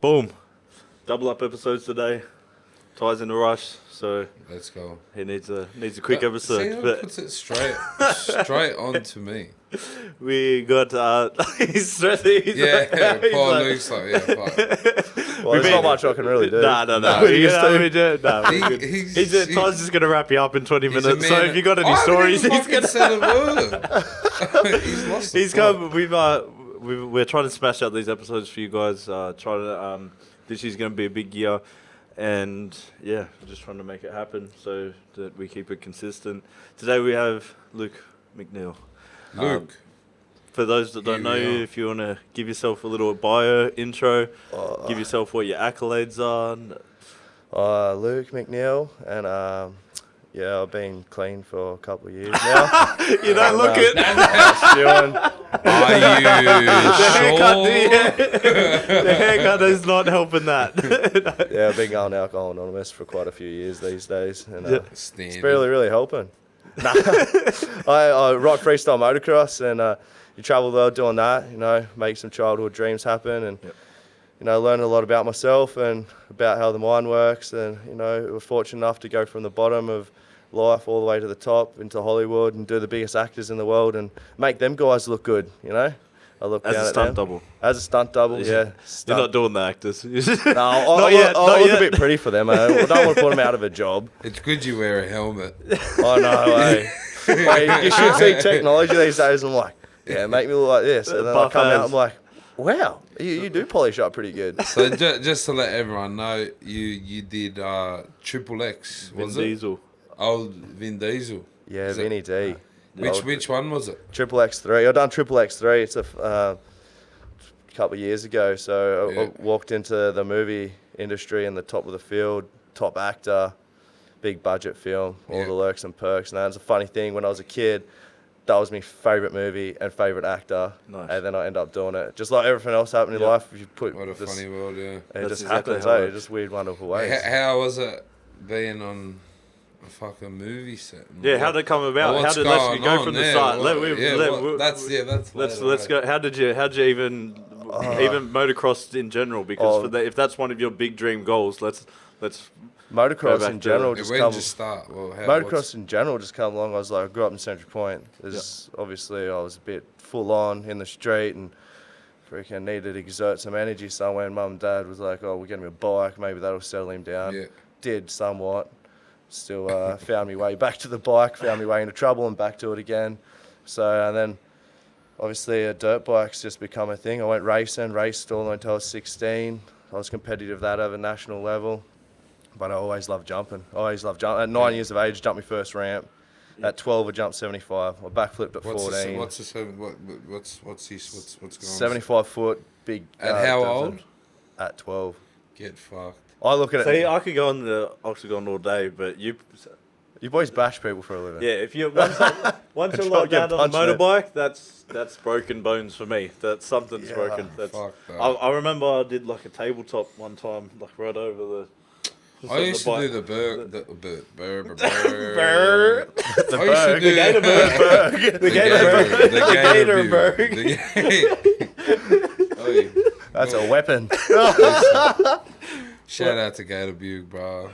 boom. Double up episodes today. Ty's in a rush, so let's go. He needs a quick episode. See how he puts it straight on to me. We got he's stressing. Poor Luke's like, yeah, fuck. Well, there's not much I can really do. No. Ty's just gonna wrap you up in 20 minutes. So if you got any stories, he's gonna say the word. He's lost. He's come. We're trying to smash out these episodes for you guys. This is gonna be a big year. And yeah, just trying to make it happen so that we keep it consistent. Today we have Luke McNeill. Luke. For those that don't know you, if you want to give yourself a little bio intro, give yourself what your accolades are. Luke McNeill, and I've been clean for a couple of years now. You don't look it. Are you The haircut is not helping that. Yeah, I've been going Alcohol Anonymous for quite a few years these days, and it's really really helping. I ride freestyle motocross, and you travel there doing that. Make some childhood dreams happen, and learn a lot about myself and about how the mind works. And we're fortunate enough to go from the bottom of life all the way to the top into Hollywood and do the biggest actors in the world and make them guys look good. I look as down a at stunt them. double. As a stunt double, yeah. You're not doing the actors. No, I look a bit pretty for them. I don't want to put them out of a job. It's good you wear a helmet. I know. You should see technology these days. I'm like, make me look like this, and then I come out. I'm like, wow, you do polish up pretty good. So just to let everyone know, you did Triple X. Vin Diesel. Oh, Vin Diesel. Yeah, Vinny D. Which one was it? Triple X3. I've done Triple X3. It's a couple of years ago. So I walked into the movie industry in the top of the field, top actor, big budget film, all the lurks and perks. And that's a funny thing. When I was a kid, that was my favourite movie and favourite actor. Nice. And then I ended up doing it. Just like everything else happened in life. If you put what a funny world, yeah. It just happens, just weird, wonderful ways. How was it being on a fucking movie set? Yeah, how did it come about? Let's go from the start. Let's go. How did you even motocross in general? Because if that's one of your big dream goals, let's motocross in general motocross in general just come along. I grew up in Central Point. Obviously I was a bit full on in the street and freaking needed to exert some energy. So when mum and dad was like, we're getting a bike, maybe that'll settle him down. Yeah. Did somewhat. Still found my way back to the bike, found my way into trouble and back to it again. So, and then obviously dirt bikes just become a thing. I went raced all until I was 16. I was competitive at a national level, but I always loved jumping. At 9 years of age, jumped my first ramp. At 12, I jumped 75. I backflipped at 14. What's going on? 75 foot, big. At how old? At 12. Get fucked. I look at it. See, I could go on the octagon all day, but you boys bash people for a living. Yeah, if you once you're locked out on a motorbike, that's broken bones for me. Something's broken. I remember I did like a tabletop one time, like right over the. I used to do the bird. The gator. That's a weapon. Shout out to Gator Butte, bro.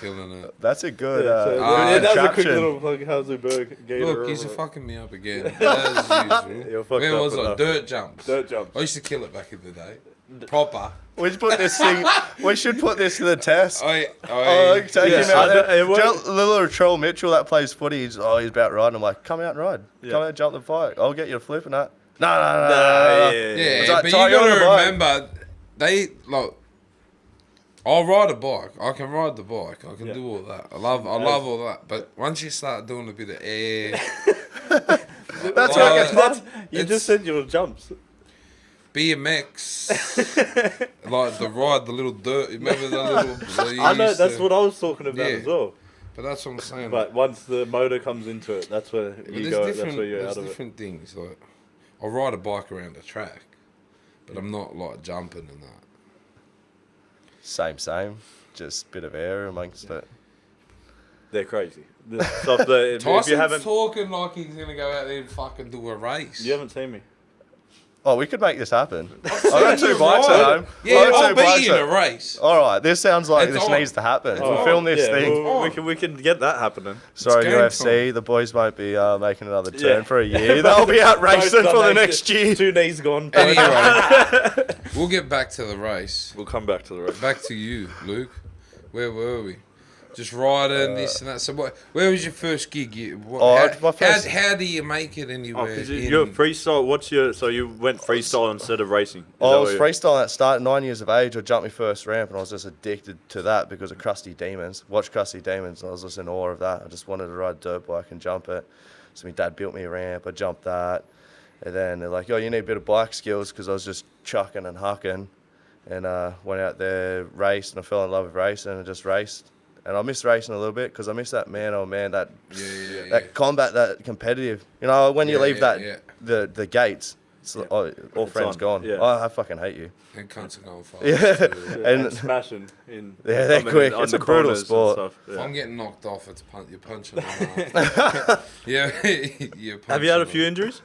Killing it. That's a good that's a quick little Hazelberg Gator. Look, he's fucking me up again. As usual. Where was I? Dirt jumps. I used to kill it back in the day. Proper. We should put this thing. We should put this to the test. Take him out there. Little Troll Mitchell that plays footy. He's about riding. I'm like, come out and ride. Come out and jump the bike. I'll get you a flip and that. No. Yeah, but you gotta remember, I'll ride a bike. I can ride the bike. I can do all that. I love all that. But once you start doing a bit of air, that's what gets fun. You just said your jumps. BMX, like the little dirt. Remember the little? I know that's what I was talking about as well. But that's what I'm saying. But once the motor comes into it, that's where you go. That's where you're out of it. There's different things. Like I ride a bike around the track, but I'm not like jumping and that. Same. Just a bit of air amongst it. They're crazy. Tyson's talking like he's going to go out there and fucking do a race. You haven't seen me. Oh, we could make this happen. I've got 2 bikes at home. Yeah, I've got I'll 2 beat bikes you in at- a race. All right, this sounds like It's this on. needs to happen. It's We'll on. film this Yeah, thing. we can get that happening. Sorry, game UFC. time. The boys might be making another turn Yeah. for a year. They'll be out racing for the next year. 2 knees gone. Anyway, we'll get back to the race. We'll come back to the race. Back to you, Luke. Where were we? Just riding this and that. So, where was your first gig? How do you make it anywhere? Because you're freestyle. So you went freestyle instead of racing? I was freestyling at start, 9 years of age. I jumped my first ramp, and I was just addicted to that because of Krusty Demons. Watched Krusty Demons, and I was just in awe of that. I just wanted to ride a dirt bike and jump it. So my dad built me a ramp. I jumped that, and then they're like, "Oh, you need a bit of bike skills," because I was just chucking and hucking, and went out there, raced, and I fell in love with racing and just raced. And I miss racing a little bit because I miss that that combat, that competitive. You know, when you leave the gates, it's all friends gone. Yeah. I fucking hate you. And cunts are going fast. Yeah, and smashing in. they're quick. It's a brutal sport. If I'm getting knocked off, you're punching them off. Yeah, you're punching Have you had a them. few injuries?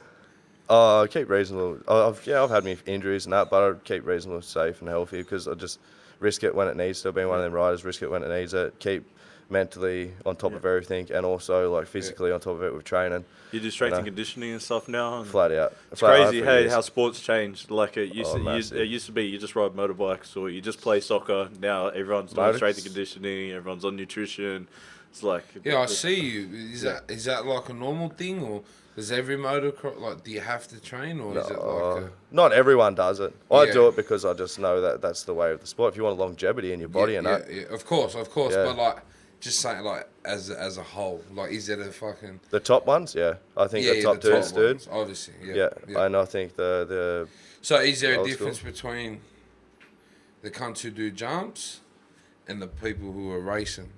I keep reasonable. I've had me injuries and that, but I keep reasonably safe and healthy because I just risk it when it needs to. Being one of them riders, risk it when it needs it. Keep mentally on top of everything, and also like physically on top of it with training. You do strength and conditioning and stuff now. And Flat out. it's crazy how sports changed. Like it used massive. it used to be, you just ride motorbikes or you just play soccer. Now everyone's doing strength and conditioning. Everyone's on nutrition. It's like I see you. Is that like a normal thing, or does every motocross, like, do you have to train, or is it like not everyone does it. I do it because I just know that that's the way of the sport. If you want longevity in your body and that. Yeah, of course. Yeah. But like, just saying, like, as a whole, like, is it a fucking The top ones, yeah. I think the top two is dude. Obviously, Yeah. And I think the So is there a old difference school. between the cunts who do jumps and the people who are racing?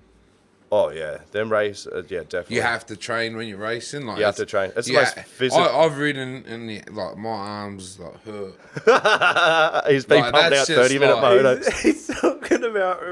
Oh yeah, them race, yeah, definitely. You have to train when you're racing. Like You have to train. It's the yeah, most physical. I've ridden and like my arms like hurt. He's been Like, pumped that's out just 30-minute like- motos. He's talking about.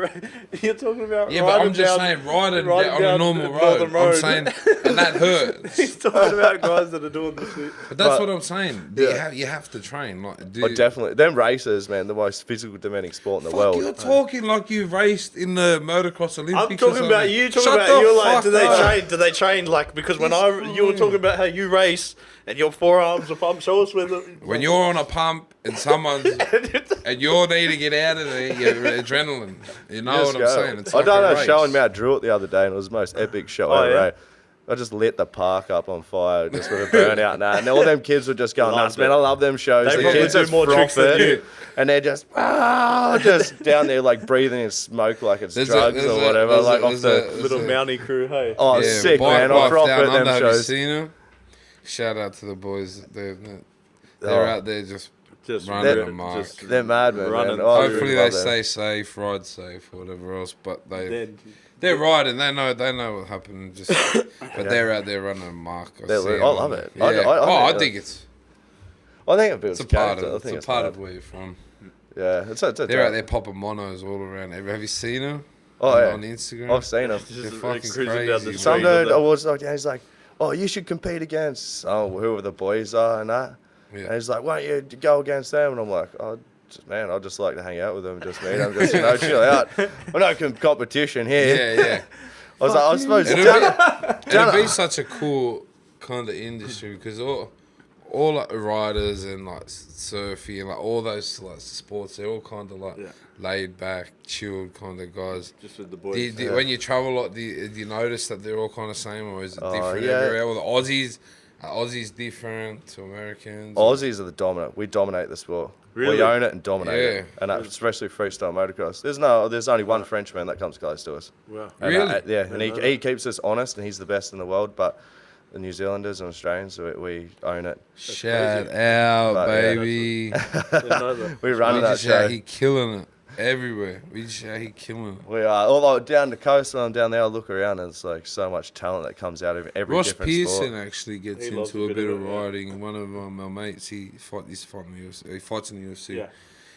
You're talking about. Yeah, but I'm just saying riding on a normal road. I'm saying, and that hurts. He's talking about guys that are doing this shit. But that's what I'm saying. You have to train. Like, But definitely, them racers, man, the most physical demanding sport in the world. You're talking like you raced in the motocross Olympics. I'm talking about you. You're like, do they train like, because when you were talking about how you race and your forearms are pumped, show us with it. When you're on a pump and someone's and you need to get out of there, your adrenaline. You know what I'm saying? It's like done a a race. show in Mount Druitt the other day, and it was the most epic show ever. Right? I just lit the park up on fire just with a burnout and that. And all them kids were just going nuts, man. I love them shows. They the probably kids do just more tricks than froth it, you. and they're just down there like breathing in smoke like it's drugs or whatever. Like off the Little Mountie crew, hey. oh, sick man. I froth at them Have you shows. seen them? Shout out to the boys. They're out there just running they're- amok. They're mad, man. Running. Oh, I Hopefully really they love them. stay safe, ride safe, or whatever else. But they're riding. They know what happened. But they're out there running amok. I love it. Yeah. I I think it's I think it builds a part character. I of think it's a part mad. of where you're from. Yeah, it's a They're out there popping monos all around. Have you seen them? Oh yeah, On Instagram. I've seen them. They're Just fucking cruising down the crazy. street. Some dude I was like, he's like, oh, you should compete against whoever the boys are and that. Yeah. And he's like, why don't you go against them? And I'm like, oh, man, I just like to hang out with them, just meet them, just chill out. We're no competition here. Yeah. I was like, I suppose It'd be such a cool kind of industry because all like riders and like surfing and like all those like sports, they're all kind of like laid back, chilled kind of guys. Just with the boys. When you travel a lot, do you notice that they're all kind of same, or is it different yeah. everywhere? Well, the Aussies different to Americans. Aussies are the dominant. We dominate the sport. Really? We own it and dominate Yeah. it, and especially freestyle motocross. There's only one Frenchman that comes close to us. Wow. And, Really? yeah, and he keeps us honest, and he's the best in the world. But the New Zealanders and Australians, we own it. Shout out, But, yeah. baby. Didn't know that. We run We that just out show. here killing it everywhere. We just out here killing it. We are. Although down the coast, when I'm down there, I look around and it's like so much talent that comes out of every Ross different Pearson sport. actually gets He loves into a bit of it, yeah. riding. One of my mates, he fights in the UFC. Yeah.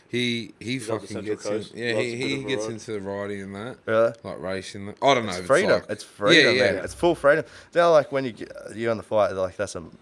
He up the fucking Central gets in. Coast. Yeah, Loves a bit he of a gets ride. into the riding and that. Really? Like racing. I don't know. It's if freedom. It's, like, It's freedom, yeah, man. It's full freedom. You know, like when you're in the fight, like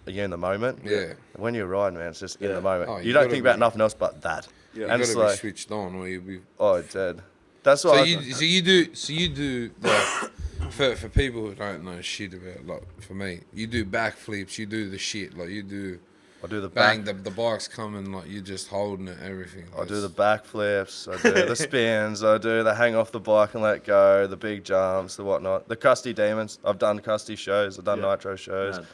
you're in the moment. Yeah. When you're riding, man, it's just in Yeah. the moment. Oh, you you don't gotta think about be- nothing else but that. Yeah. You And gotta it's be like, switched on, or you'll be. oh, dead. That's So what. you do like for people who don't know shit about, like for me, you do backflips, you do the shit, like you do. I do the Bang, back. the bike's coming, like you're just holding it, everything. I do the backflips. I do the spins. I do the hang off the bike and let go. The big jumps, the whatnot. The crusty demons. I've done crusty shows. I've done nitro shows. Man.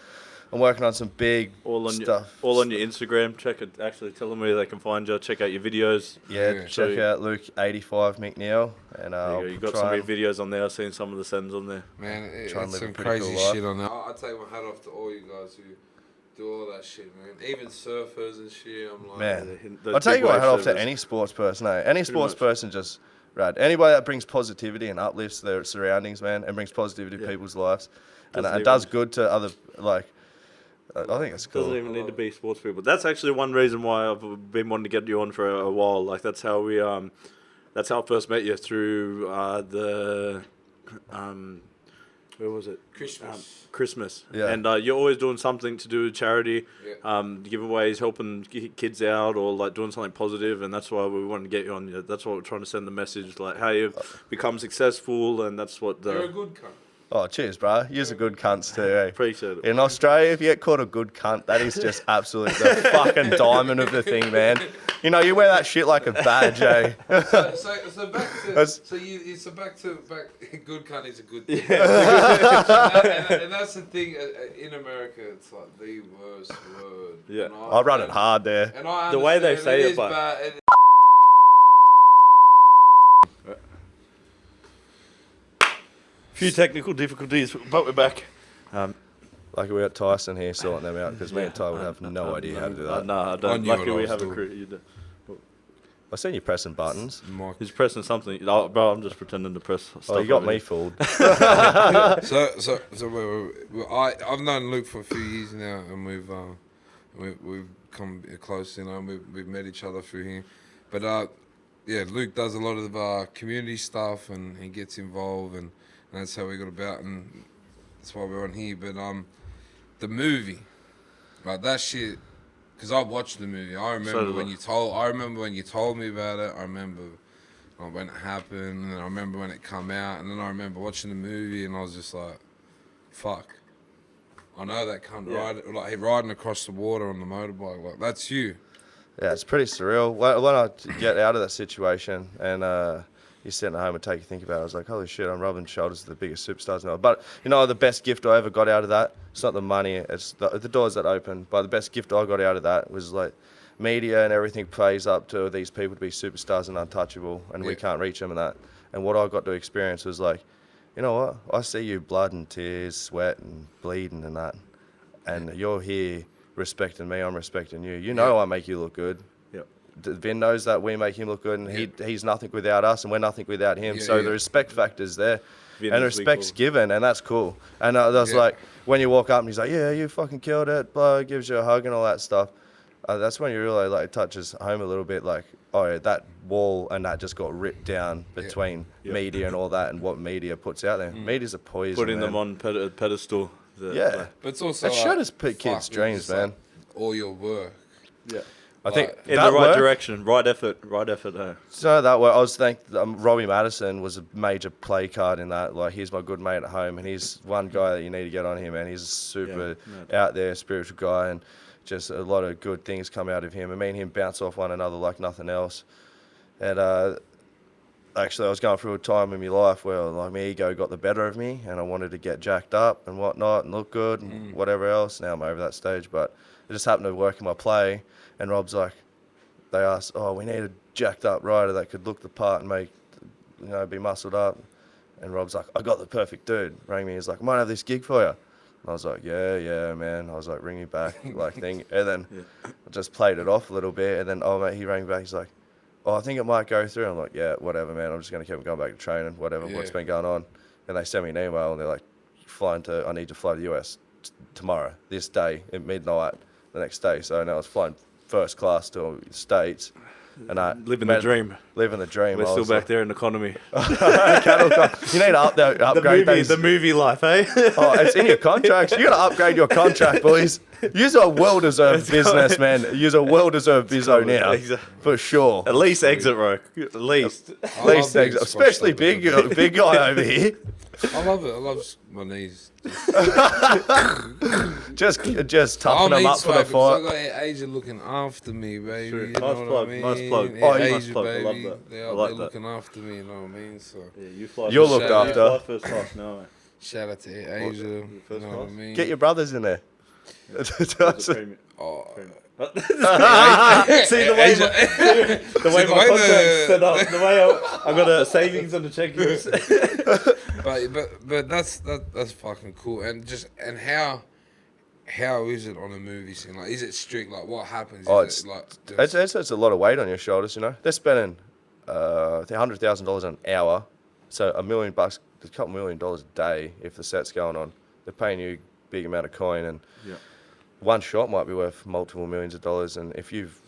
I'm working on some big All on stuff. all on your Instagram. Check it. Actually, tell them where they can find you. Check out your videos. Yeah, Yeah. check So- out Luke 85 McNeill, and There you got some of your videos on there. I've seen some of the sends on there. Man, Try and it's live a some pretty crazy cool life. shit on there. I take my hat off to all you guys who do all that shit, man. Even surfers and shit. I'm like, Man, Those I'll tell big you what, wave head off to servers. any sports person, eh? Any sports much. person just rad. Anybody that brings positivity and uplifts their surroundings, man, and brings positivity to people's lives, and Doesn't it does even- good to other, like, I think it's Doesn't cool. even need to be sports people. That's actually one reason why I've been wanting to get you on for a while. Like that's how I first met you through where was it? Christmas. Yeah. And you're always doing something to do with charity, Yeah. giveaways, helping kids out, or like doing something positive. And that's why we wanted to get you on. That's why we're trying to send the message, like how you've become successful, and that's what you're a the good cunt. Oh, cheers, bro. You're a good cunts too, eh? appreciate it. In Australia, if you get called a good cunt, that is just absolutely the fucking diamond of the thing, man. You know, you wear that shit like a badge, eh? So back to That's- back. Good cunt is a good thing. and that's the thing. In America, it's like the worst word. Yeah. And I run it hard there. And I The way they understand say it, is but- bad. Few technical difficulties, but we're back. Like we got Tyson here sorting them out because me and Ty would have no idea how to do that. No, I I don't. knew what Luckily, I we was have a doing. crew. You do. I seen you pressing buttons. Mike. He's pressing something. Oh, bro, I'm just pretending to press stuff. Oh, you got over me here. fooled. I've known Luke for a few years now, and we've come close, you know. And we've met each other through here, but yeah, Luke does a lot of community stuff, and he gets involved, and that's how we got about, and that's why we're on here. But the movie, like that shit. Because I watched the movie. I remember did when I. you told me about it. I remember when it happened, and I remember when it come out, and then I remember watching the movie, and I was just like, "Fuck, I know that cunt riding across the water on the motorbike. Like that's you." Yeah, it's pretty surreal. When I get out of that situation and you're sitting at home and take you think about it, I was like, holy shit, I'm rubbing shoulders with the biggest superstars now. But, you know, the best gift I ever got out of that, it's not the money, it's the doors that open. But the best gift I got out of that was, like, media and everything plays up to these people to be superstars and untouchable, and we can't reach them and that. And what I got to experience was like, you know what, I see you blood and tears, sweat and bleeding and that. And you're here respecting me, I'm respecting you. You know I make you look good. Yep. Vin knows that we make him look good, and he's nothing without us, and we're nothing without him. Yeah, so yeah. the respect factor's there, Vin and is respect's equal. given, and that's cool. And I was like, when you walk up and he's like, yeah, you fucking killed it, blah, gives you a hug and all that stuff. That's when you really like it touches home a little bit, like, oh, yeah, that wall and that just got ripped down between media and all that, and what media puts out there. Media's a poison. Putting man. them on pedestal. Yeah, But it's also that showed us kids' fuck, dreams, it's man. like all your work. Yeah. I think In that the right work- direction, right effort. So that way, I was thinking Robbie Madison was a major play card in that. Like, he's my good mate at home, and he's one guy that you need to get on here, man. He's a super out there, spiritual guy, and just a lot of good things come out of him. And me and him bounce off one another like nothing else. And actually, I was going through a time in my life where like my ego got the better of me, and I wanted to get jacked up and whatnot and look good and whatever else. Now I'm over that stage, but it just happened to work in my play. And Rob's like, they asked, oh, we need a jacked up rider that could look the part and make, you know, be muscled up. And Rob's like, I got the perfect dude. Rang me, he's like, I might have this gig for you. And I was like, yeah, man. I was like, ring me back, like thing. And then I just played it off a little bit. And then, oh, mate, he rang me back. He's like, oh, I think it might go through. I'm like, yeah, whatever, man. I'm just going to keep going back to training, whatever, what's been going on. And they sent me an email and they're like, I need to fly to the US tomorrow, this day, at midnight, the next day. So now I was flying first class to the States. And living the dream. Living the dream. We're still back there in economy. You need to upgrade the movie life, eh? Oh, it's in your contracts. You got to upgrade your contract, boys. You're a well-deserved business, man. You're a well-deserved bizzo now, for sure. At least exit row. At least exit, especially big guy over here. I love it. I love my knees. just toughen them up for the fight. I got Asia looking after me, baby. Sure. You Nice know plug. what I mean? Nice plug. Yeah, Oh, Asia, nice plug. baby. I love that. They're I out like there that. looking after me. You know what I mean? So Yeah, you fly. You're first- looked you after. fly first class now. shout out to Asia. You first know what I class? mean? Get your brothers in there. Oh, See the way Asia. the way my contract's set up, the way I got a savings on the checkings. but that's fucking cool. And how is it on a movie scene? Like, is it strict? Like, what happens? Is it like It's a lot of weight on your shoulders, you know. They're spending $100,000 an hour, so $1 million, a couple $1 million a day if the set's going on. They're paying you a big amount of coin, and one shot might be worth multiple millions of dollars. And if you've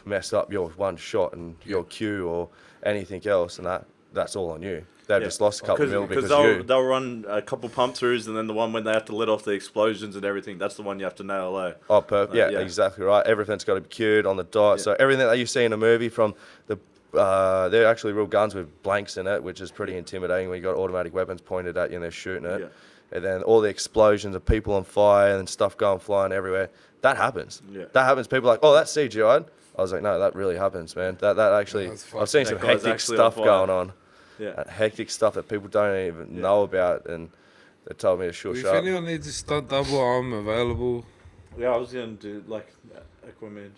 messed up your one shot and your cue or anything else, and that's all on you. They've just lost a couple mil because they'll run a couple pump throughs, and then the one when they have to let off the explosions and everything, that's the one you have to nail. Oh, perfect. Yeah, exactly right. Everything's got to be cued on the dot. Yeah. So everything that you see in a movie, from the they're actually real guns with blanks in it, which is pretty intimidating when you got automatic weapons pointed at you and they're shooting it. Yeah. And then all the explosions of people on fire and stuff going flying everywhere. That happens. Yeah. That happens. People are like, oh, that's CGI. I was like, no, that really happens, man. That actually, I've seen some hectic stuff going on. Yeah. Hectic stuff that people don't even know about, and they told me to shush up. If anyone needs a stunt double, I'm available. Yeah, I was going to do like Aquaman.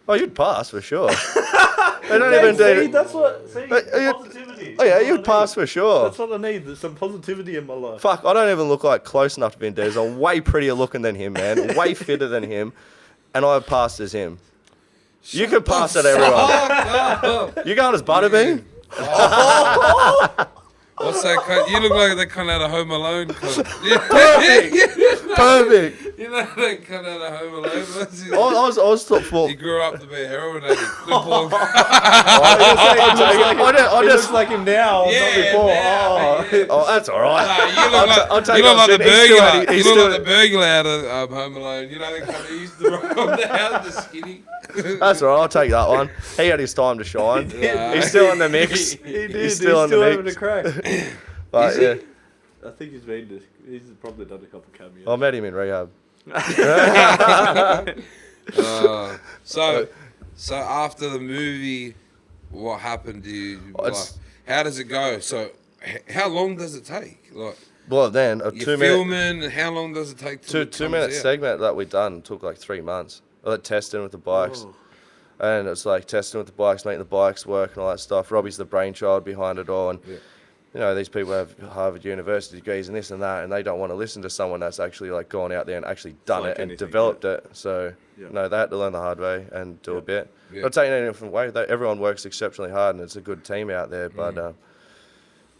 Oh, you'd pass for sure. They don't even do. That's what. See, positivity. Oh yeah, you'd pass for sure. That's what I need. There's some positivity in my life. Fuck, I don't even look like close enough to Vin Diesel. I'm way prettier looking than him, man. Way fitter than him, and I passed as him. You could pass at everyone. You going as Butterbean? What's that cut? You look like they come out of Home Alone. Perfect. You know they come out of Home Alone. I was thought for. He grew up to be a heroin addict. He looks like him now, not before. Oh, that's all right. You look like the burglar. You look like the burglar out of Home Alone. You know they come. He used to rob the house, the skinny. That's all right. I'll take that one. He had his time to shine. He's still in the mix. He's still in the mix. Having a crack. But, yeah. I think he's probably done a couple cameos. I met him in rehab. So after the movie, what happened to you? How does it go? So how long does it take? Like, well, then a you're filming, and how long does it take? Two-minute segment that we done took like 3 months. Like testing with the bikes. Oh. And it's like testing with the bikes, making the bikes work and all that stuff. Robbie's the brainchild behind it all. And, you know, these people have Harvard University degrees and this and that, and they don't want to listen to someone that's actually like gone out there and actually done it and developed it. So, you know, they had to learn the hard way and do a bit. Not taking any different way. Everyone works exceptionally hard, and it's a good team out there. But,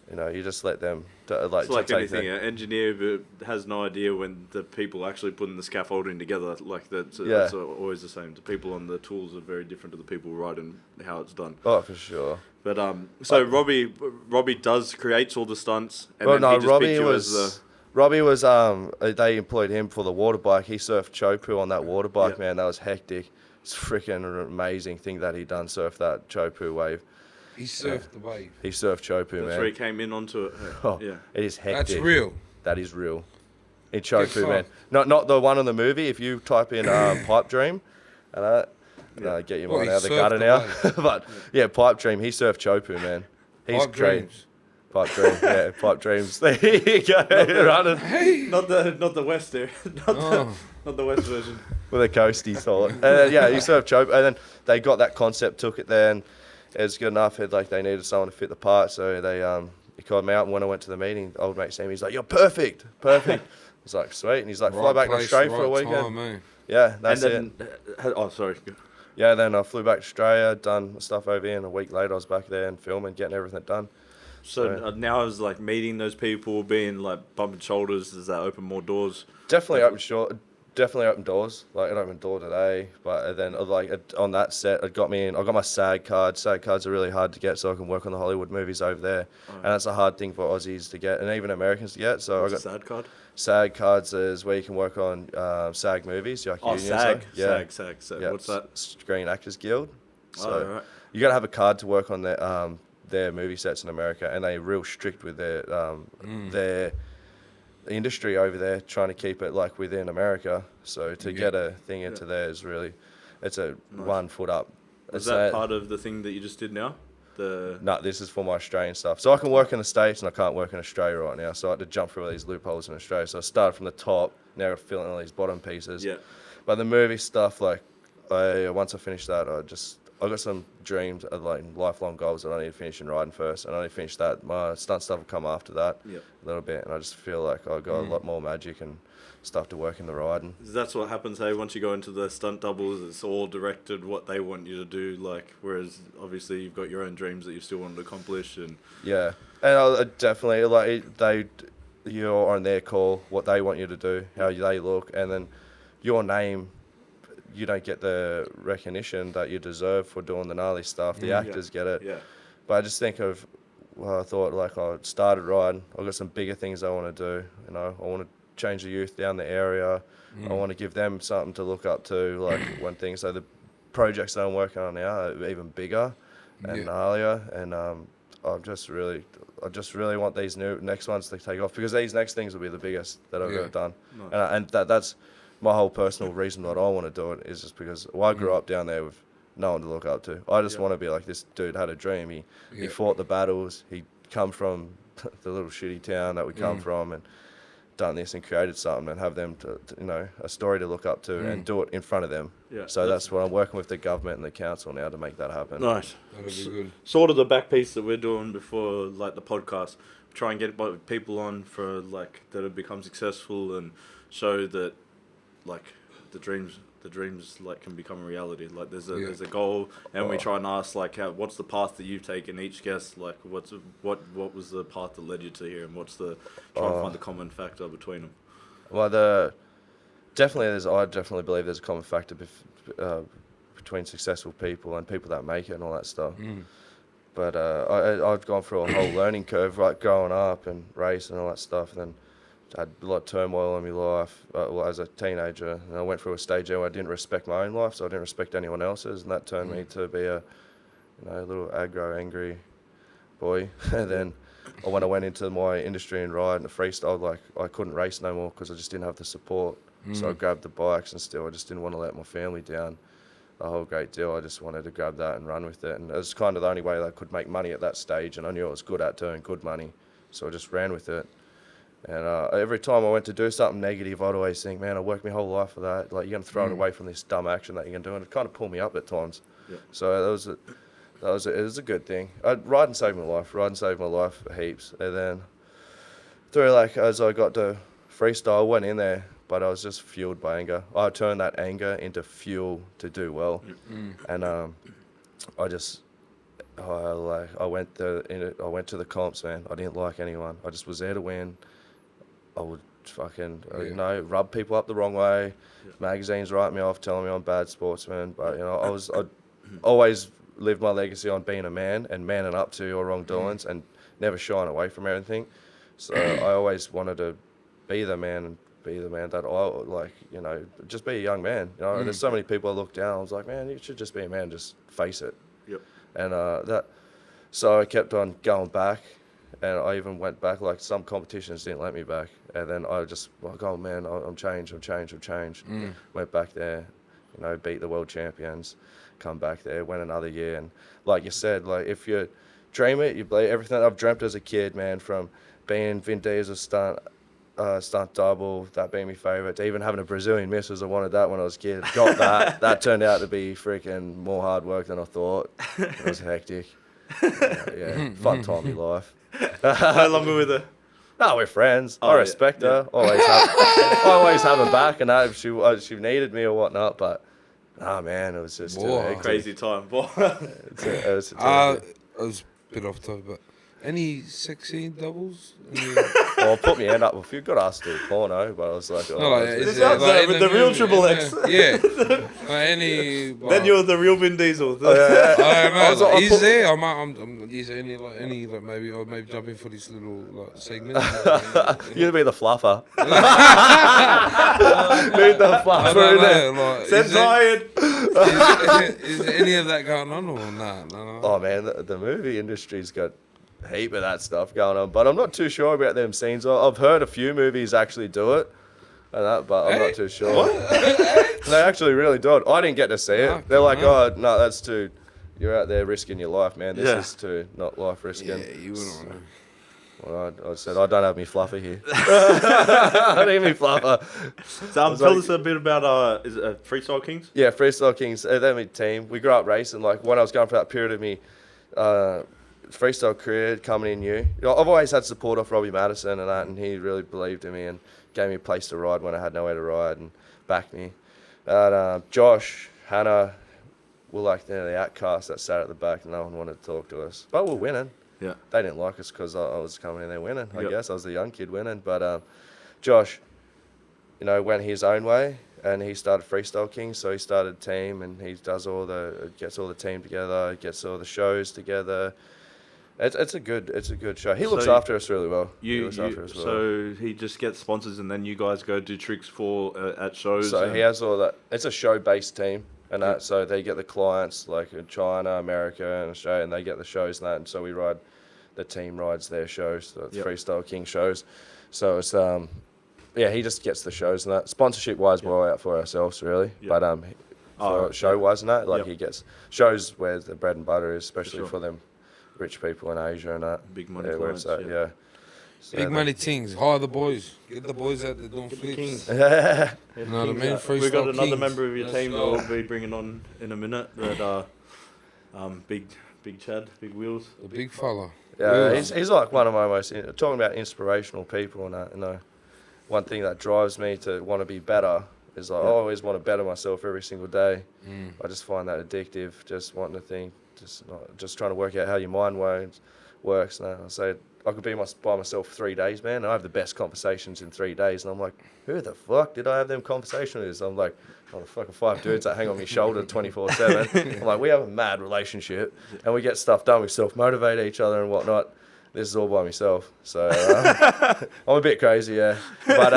you know, you just let them. It's like anything. An engineer has no idea when the people actually putting the scaffolding together. Like that's always the same. The people on the tools are very different to the people writing how it's done. Oh, for sure. But so Robbie creates all the stunts. And well, then no, he just Robbie was they employed him for the water bike. He surfed Chopu on that water bike, man. That was hectic. It's freaking amazing thing that he done, surf that Chopu wave. He surfed the wave. He surfed Chopu, man. That's where he came in onto it. It is hectic. That's real. That is real. In Chopu, man. Not the one in the movie. If you type in Pipe Dream, and get your mind out of the gutter now. But Pipe Dream. He surfed Chopu, man. He's great. Pipe Dream, Pipe Dreams. There you go, running. Hey. Not the West there. Not the West version. With a coastie solid. And he surfed Chopu, and then they got that concept, took it there, and it was good enough. They needed someone to fit the part, so they he called me out. And when I went to the meeting, old mate Sam, he's like, "You're perfect." I was like, "Sweet," and he's like, "Fly back to Australia for a weekend." Time, yeah, that's it. Sorry. Yeah, then I flew back to Australia, done stuff over here, and a week later I was back there and filming, getting everything done. So now is like meeting those people, being like bumping shoulders. Does that open more doors? Definitely open short. definitely opened doors. Like, it opened a door today, but then on that set, it got me in. I got my SAG card. SAG cards are really hard to get, so I can work on the Hollywood movies over there, and that's a hard thing for Aussies to get, and even Americans to get. So What's I got a SAG card? SAG cards is where you can work on SAG movies. Like unions, SAG. yeah. SAG. Yeah, What's that? Screen Actors Guild. So Right. you got to have a card to work on their movie sets in America, and they're real strict with their industry over there, trying to keep it like within America. So to get a thing into there is really, it's a 1 foot up. Is that part of the thing that you just did now? No, this is for my Australian stuff. So I can work in the States and I can't work in Australia right now. So I had to jump through all these loopholes in Australia. So I started from the top, now I'm filling all these bottom pieces. Yeah. But the movie stuff, like, once I finish that, I got some dreams, like lifelong goals that I need to finish in riding first. And I need to finish that. My stunt stuff will come after that a little bit. And I just feel like I've got a lot more magic and stuff to work in the riding. That's what happens, hey, once you go into the stunt doubles, it's all directed what they want you to do, like, whereas obviously you've got your own dreams that you still want to accomplish. And yeah, and I definitely, like, you're on their call, what they want you to do, how they look, and then your name, you don't get the recognition that you deserve for doing the gnarly stuff. The actors get it. Yeah. But I just think of, I thought, like, I started riding, I've got some bigger things I want to do, you know, I want to change the youth down the area. I want to give them something to look up to, like, one thing. So the projects that I'm working on now are even bigger and gnarlier, and I just really want these next ones to take off, because these next things will be the biggest that I've ever done. Nice. And that's my whole personal reason that I want to do it, is just because I grew up down there with no one to look up to. I just want to be like, this dude had a dream. He fought the battles. He come from the little shitty town that we come from, and done this and created something, and have them to you know, a story to look up to and do it in front of them. Yeah. So that's what I'm working with the government and the council now to make that happen. Nice. That'll be good. Sort of the back piece that we're doing before, like, the podcast, try and get people on for, like, that have become successful and show that, like, the dreams like can become a reality. Like, there's a goal, and we try and ask, like, what's the path that you've taken, each guest, like, what was the path that led you to here, and what's the try and find the common factor between them. Well, I definitely believe there's a common factor between successful people and people that make it and all that stuff. But I've gone through a whole learning curve, like, growing up and racing and all that stuff, and then I had a lot of turmoil in my life as a teenager, and I went through a stage where I didn't respect my own life, so I didn't respect anyone else's, and that turned me to be a little aggro, angry boy. And then when I went into my industry and ride and freestyle, like, I couldn't race no more because I just didn't have the support. So I grabbed the bikes, and still I just didn't want to let my family down a whole great deal. I just wanted to grab that and run with it, and it was kind of the only way that I could make money at that stage, and I knew I was good at doing good money, so I just ran with it. And every time I went to do something negative, I'd always think, man, I worked my whole life for that. Like, you're going to throw it away from this dumb action that you're going to do. And it kind of pulled me up at times. Yeah. So it was a good thing. Riding saved my life. Riding saved my life heaps. And then through, like, as I got to freestyle, I went in there, but I was just fueled by anger. I turned that anger into fuel to do well. And I went to the comps, man. I didn't like anyone. I just was there to win. I would fucking, rub people up the wrong way. Yeah. Magazines write me off, telling me I'm a bad sportsman. But, you know, I always lived my legacy on being a man and manning up to your wrongdoings and never shying away from everything. So I always wanted to be the man that I, like, you know, just be a young man. You know, there's so many people I look down. I was like, man, you should just be a man, just face it. Yep. And so I kept on going back. And I even went back, like, some competitions didn't let me back. And then I just, like, oh, man, I'm changed. Went back there, you know, beat the world champions, come back there, went another year. And like you said, like, if you dream it, you believe everything I've dreamt as a kid, man, from being Vin Diesel stunt double, that being my favourite, to even having a Brazilian missus. I wanted that when I was a kid. Got that. That turned out to be freaking more hard work than I thought. It was hectic. Fun time in life. How long were we there? No, we're friends. I respect her. Always have her back, and that if she needed me or whatnot. But, man, it was just crazy time. I was a bit off topic, but Any sexy doubles? Well, put me hand up. If you've got asked to do porno, but I was like, No, like, This sounds like with the real Triple X. Yeah. Like any. Then you're the real Vin Diesel. oh, yeah. I don't know. was Like, like, is there? Is there any like maybe I'll maybe jump in for this little like segment. You'd be the fluffer. Need the I fluffer don't in there. know. Like, Send tired. is there any of that going on or nah? No. Oh man, the movie industry's got a heap of that stuff going on, but I'm not too sure about them scenes. I've heard a few movies actually do it, and that, but I'm not too sure. They actually really do it. I didn't get to see it. Fuck, They're like, man. oh no, that's too. You're out there risking your life, man. This Yeah. is too not life risking. Yeah, you wouldn't want to. Well, I said I don't have me fluffer here. I need me fluffer. So, tell us a bit about is it Freestyle Kings? Yeah, Freestyle Kings, they're my team. We grew up racing. Like when I was going for that period of me freestyle career coming in new. You know, I've always had support off Robbie Madison and that, and he really believed in me and gave me a place to ride when I had nowhere to ride and backed me. Josh, Hannah, were like the outcasts that sat at the back and no one wanted to talk to us. But we're winning. Yeah. They didn't like us because I was coming in there winning, I Yep. guess. I was the young kid winning. But Josh, you know, went his own way and he started Freestyle King. So he started a team and he does gets all the team together, gets all the shows together. It's a good show. He looks after us really well. So he just gets sponsors and then you guys go do tricks for at shows. So he has all that. It's a show-based team. And that, so they get the clients like in China, America, and Australia, and they get the shows and that. And so the team rides their shows, the Freestyle King shows. So it's he just gets the shows and that. Sponsorship wise, we're all out for ourselves really. Yep. But for show wise and that, like he gets shows where the bread and butter is, especially for them rich people in Asia and that. Big money clients, clients, yeah. So Big money things. Hire the boys. Get the boys out there doing flips. You know what I mean? We've got another Kings. member of your Let's team that go. we'll be bringing on in a minute. That big Chad, big wheels. The big fella. Yeah, he's like one of my most talking about inspirational people and that. You know, one thing that drives me to want to be better is like, I always want to better myself every single day. I just find that addictive. Just wanting to think, just trying to work out how your mind works. And I say I could be by myself for 3 days, man. And I have the best conversations in 3 days, and I'm like, who the fuck did I have them conversations with? I'm like, oh, the fucking 5 dudes that hang on my shoulder 24/7. I'm like, we have a mad relationship, and we get stuff done. We self-motivate each other and whatnot. This is all by myself, so I'm a bit crazy, yeah. But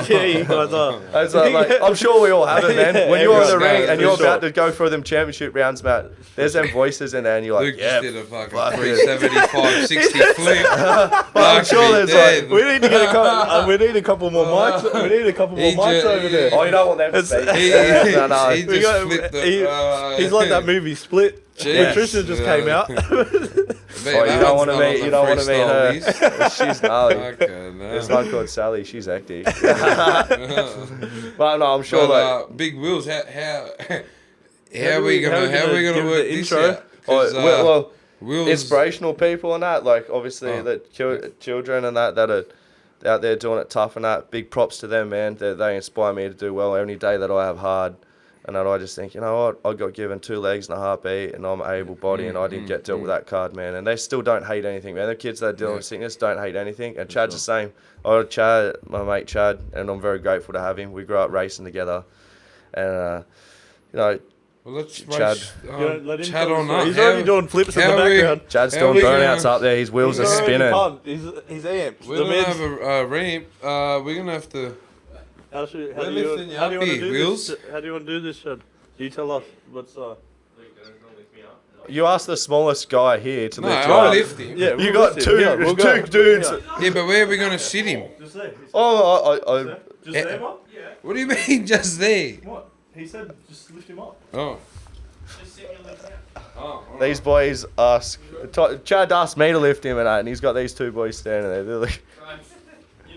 Yeah, you guys are. it's like, I'm sure we all have it, man. When you're on the everyone ring does, and for you're sure. about to go for them championship rounds, Matt, there's them voices in there, and you're like, Luke yeah. just did a fucking fuck it. 375, 60 flip. I'm sure there's like, We need to get we need a couple more mics. We need a couple more He mics ju- over there. oh, you don't want them to speak. He No. just We got- flipped he- the... He's like that movie Split. Jeez. Tristan just came out. Oh, you don't want to meet. You don't want to meet her. She's gnarly. Okay, There's no. one called Sally. She's hectic. But no, I'm sure like. Big Wheels, how How are we gonna give the work this intro? out? 'Cause, Well, Wheels, inspirational people and that, like obviously the children and that are out there doing it tough and that. Big props to them, man. They inspire me to do well any day that I have hard. And then I just think, you know what, I got given 2 legs and a heartbeat, and I'm able body, and I didn't get dealt with that card, man. And they still don't hate anything, man. The kids that are dealing with sickness don't hate anything. And Chad's the same. Chad, my mate Chad, and I'm very grateful to have him. We grew up racing together, and you know, well, let's Chad. race, Chad on up. He's already doing flips in the how we- background. Chad's How doing we gonna- burnouts up there. His wheels are spinning. He's amped. We're The gonna mids. have a ramp. We're gonna have to. How do We're you lifting you want up to here, do Wheels. this? How do you want to do this, Chad? You tell us what's You asked the smallest guy here to No, lift you I'll up. lift him. Yeah, You got two dudes. Yeah, but where are we gonna sit him? Just there. Oh, Just set him up? Yeah. What do you mean, just there? What? He said just lift him up. Oh. these boys ask. Chad asked me to lift him and he's got these 2 boys standing there.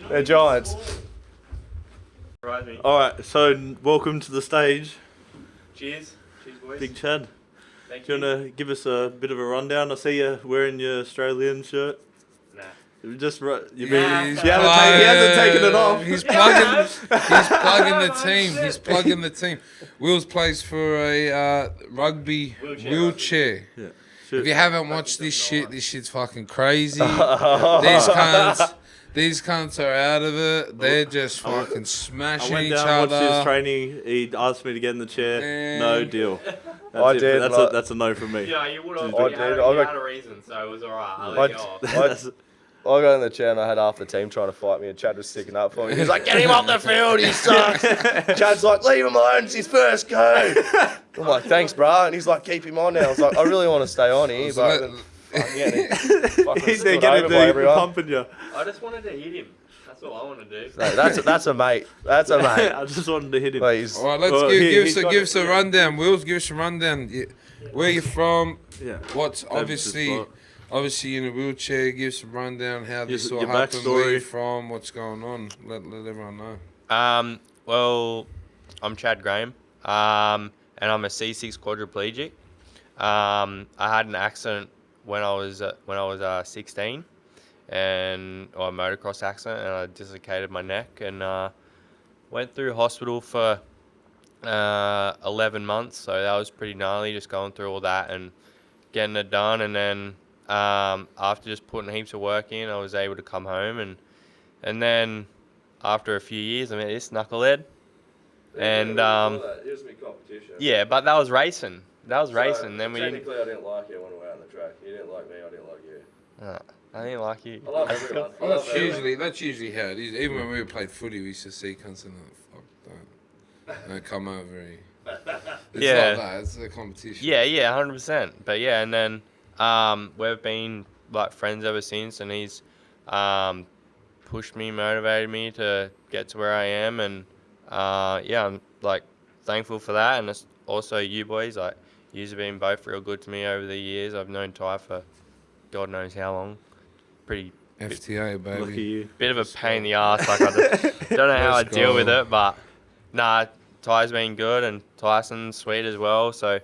They're giants. All right, so welcome to the stage, Cheers. Cheers, boys. Big Chad. Thank Do you want to give us a bit of a rundown? I see you wearing your Australian shirt. Nah. You just you He's he hasn't taken it off. He's plugging the team. He's plugging the team. Wills plays for a rugby wheelchair. Yeah. shit. If you haven't watched this shit's fucking crazy. These cunts are out of it. They're just fucking I smashing went each down, watched his other. training. He asked me to get in the chair. Man. No deal. I did, That's a no from me. Yeah, you would have. I You did. had a reason, so it was alright. I let you off. I got in the chair and I had half the team trying to fight me, and Chad was sticking up for me. He was like, "Get him off the field, he sucks." Chad's like, "Leave him alone, it's his first go." I'm like, "Thanks, bro." And he's like, "Keep him on now." I was like, "I really want to stay on here, but then, He's there getting the pumping you. I just wanted to hit him. That's all I want to do. So that's a mate. That's a mate. I just wanted to hit him. But he's, All right, let's give us a rundown. Wills, give us a rundown. Where you from? Yeah. What's obviously in a wheelchair? Give us a rundown how this all your happened. Where you backstory. from? What's going on? Let everyone know. Well, I'm Chad Graham, and I'm a C6 quadriplegic. I had an accident when I was 16, or a motocross accident, and I dislocated my neck, and went through hospital for 11 months. So that was pretty gnarly, just going through all that and getting it done, and then after just putting heaps of work in, I was able to come home, and then after a few years, I met this knucklehead, and yeah, but that was racing. Then we technically, I didn't like you when we were out on the track. You didn't like me, I didn't like you. I didn't like you. I love everyone. Well, that's usually how it is. Even when we played footy, we used to see cunts and fuck, don't come over here. It's Yeah. like that. It's a competition. Yeah, 100%. But yeah, and then we've been like friends ever since, and he's pushed me, motivated me to get to where I am, and yeah, I'm like thankful for that, and it's also you boys. Like, you've been both real good to me over the years. I've known Ty for God knows how long. Pretty FTA, baby. Lucky you. bit of a pain in the ass. Like, I just don't know how I Let's deal go. with it, but nah, Ty's been good, and Tyson's sweet as well. So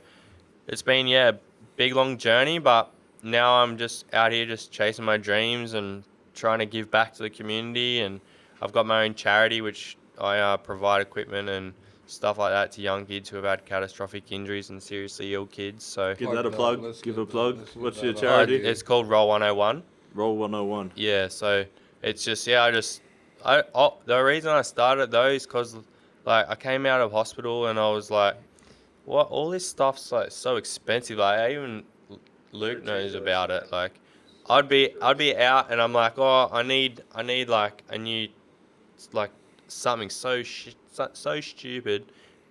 it's been, yeah, big long journey, but now I'm just out here just chasing my dreams and trying to give back to the community. And I've got my own charity, which I provide equipment and stuff like that to young kids who have had catastrophic injuries and seriously ill kids. So Give that a plug. Let's Give get a plug. that. Let's get What's that your up. charity? it's called Roll 101. Roll 101. Yeah, so it's just, yeah, the reason I started those, because like I came out of hospital and I was like, what, all this stuff's like so expensive. Like, even Luke knows about it. Like, I'd be out and I'm like, oh, I need like a new, like something so stupid,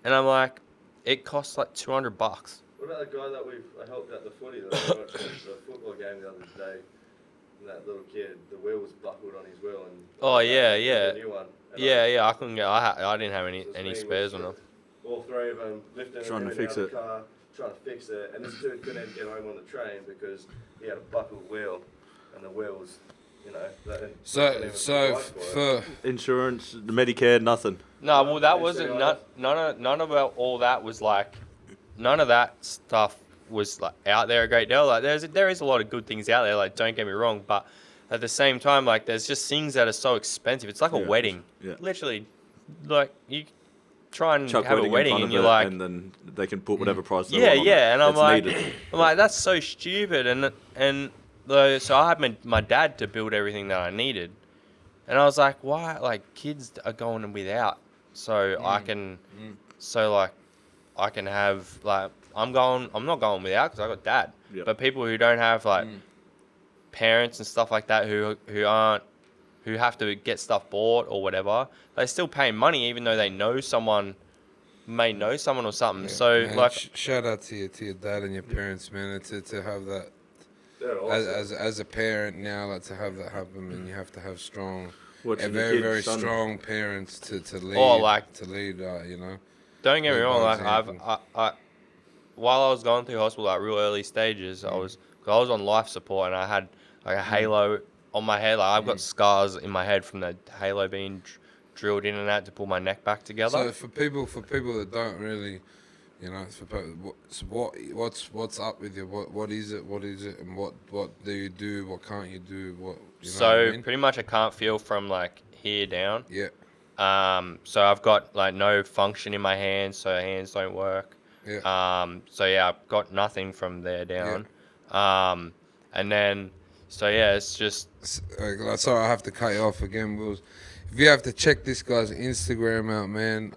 and I'm like, it costs like $200. What about the guy that I helped at the footy that I watched the football game the other day? And that little kid, the wheel was buckled on his wheel, and Oh, yeah. a new one. And Yeah, I couldn't get. I didn't have any So it's spares me on with them. all three of them lifting Trying him to in fix and out of it. the car, trying to fix it, and this dude couldn't even get home on the train because he had a buckled wheel, and the wheel was, you know. That So for Insurance, the Medicare, nothing. No, well, that wasn't none of all that was like, none of that stuff was like out there a great deal. Like, there is a lot of good things out there. Like, don't get me wrong, but at the same time, like, there's just things that are so expensive. It's like a Yeah, wedding. yeah. Literally, like, you try and Chuck have a in wedding front and of you're it, like, and then they can put whatever price they yeah, want on it. and I'm It's like, needed. that's so stupid. And so I had my dad to build everything that I needed, and I was like, why? Like, kids are going without, so I can have, like, I'm not going without because I got dad. Yeah. But people who don't have like parents and stuff like that who have to get stuff bought or whatever, they still pay money even though they know someone or something. yeah, So man, like, shout out to your dad and your parents, man. To have that They're awesome. as a parent now, like, to have that happen, and you have to have strong, Watching the very kids, very son. strong parents to lead. You know. don't get me Lead wrong, by like example. I while I was going through hospital, like real early stages, I was on life support and I had like a halo on my head. Like, I've got scars in my head from the halo being drilled in and out to pull my neck back together. So for people that don't really, you know, what's up with you? What is it? And what do you do? What can't you do? What, you know So what I mean? pretty much I can't feel from like here down. Yeah. So I've got like no function in my hands, so hands don't work. Yeah. So yeah, I've got nothing from there down. And then, so yeah, it's just. Sorry, I have to cut you off again, Wills. If you have to check this guy's Instagram out, man,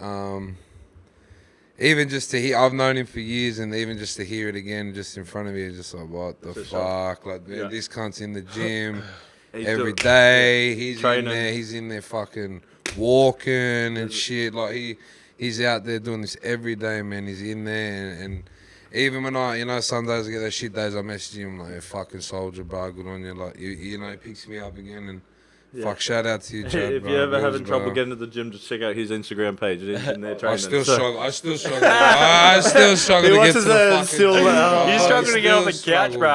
even just to hear, I've known him for years, and even just to hear it again, just in front of me, just like, what the fuck? Like, man, this cunt's in the gym every day. He's in there fucking walking and shit. Like, he's out there doing this every day, man. He's in there, and even when some days I get those shit days, I message him like, fucking soldier, bro, good on you. Like, he picks me up again, and fuck, shout out to you, Chad. If you're ever having trouble getting to the gym, just check out his Instagram page. He's in there training. I still struggle. I still struggle to get to the fucking gym. You struggle to get off the couch, bro.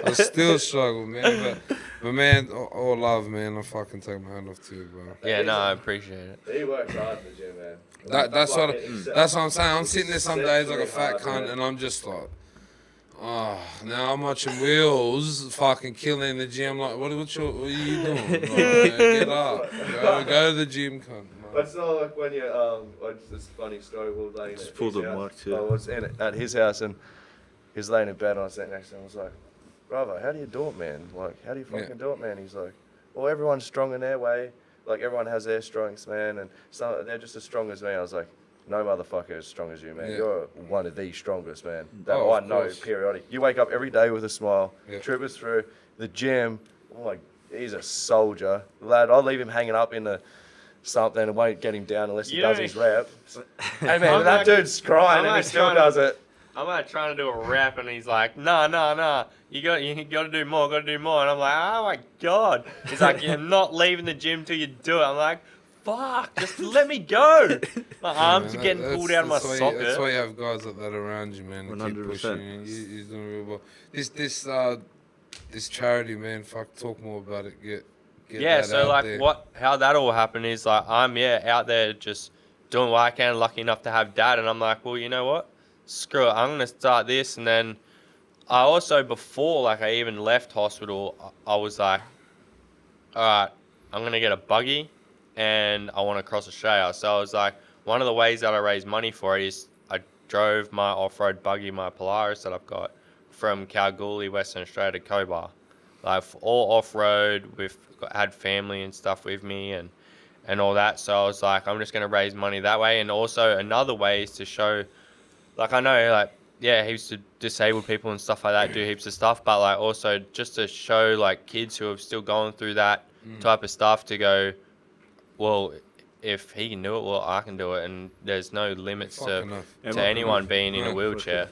I still struggle, man. But man, all love, man. I fucking take my hand off to you, bro. Yeah, no, I appreciate it. He works hard in the gym, man. That's what I'm saying. I'm sitting there some days like a fat cunt, and I'm just like, oh, now I'm watching Wheels fucking killing in the gym. Like, what are you doing? Like, get up, go to the gym, cunt. But it's not like when you it's this funny story. We were laying Just pull the mic to you. I was at his house, and he was laying in bed, and I was sitting next to him. I was like, brother, how do you do it, man? Like, how do you fucking do it, man? He's like, well, everyone's strong in their way. Like, everyone has their strengths, man, and they're just as strong as me. I was like, no motherfucker as strong as you, man. Yeah. You're one of the strongest, man. That I know, periodic. You wake up every day with a smile, trip us through the gym. Oh, my, he's a soldier. Lad, I'll leave him hanging up in the something and won't get him down unless he does his rep. Hey, man, that dude's crying and he still does it. I'm like trying to do a rep, and he's like, nah. You got to do more, And I'm like, oh my God. He's like, you're not leaving the gym till you do it. I'm like, fuck, just let me go. My arms are getting pulled out of my socket. That's why you have guys like that around you, man. 100%. Keep pushing you. You're doing real well. This charity, man, talk more about it. Get yeah, that so out like there. how that all happened is like I'm out there just doing what I can, lucky enough to have dad, and I'm like, well, you know what? Screw it, I'm gonna start this. And then I also, before like I even left hospital, I was like, all right, I'm gonna get a buggy and I want to cross Australia. So I was like, one of the ways that I raise money for it is I drove my off-road buggy, my Polaris that I've got, from Kalgoorlie, Western Australia to Cobar, like all off-road. Had family and stuff with me and all that. So I was like, I'm just gonna raise money that way. And also another way is to show, like, I know, like, yeah, heaps of disabled people and stuff like that do heaps of stuff, but like also just to show like kids who are still going through that type of stuff to go, well, if he can do it, well, I can do it, and there's no limits to anyone being in a wheelchair.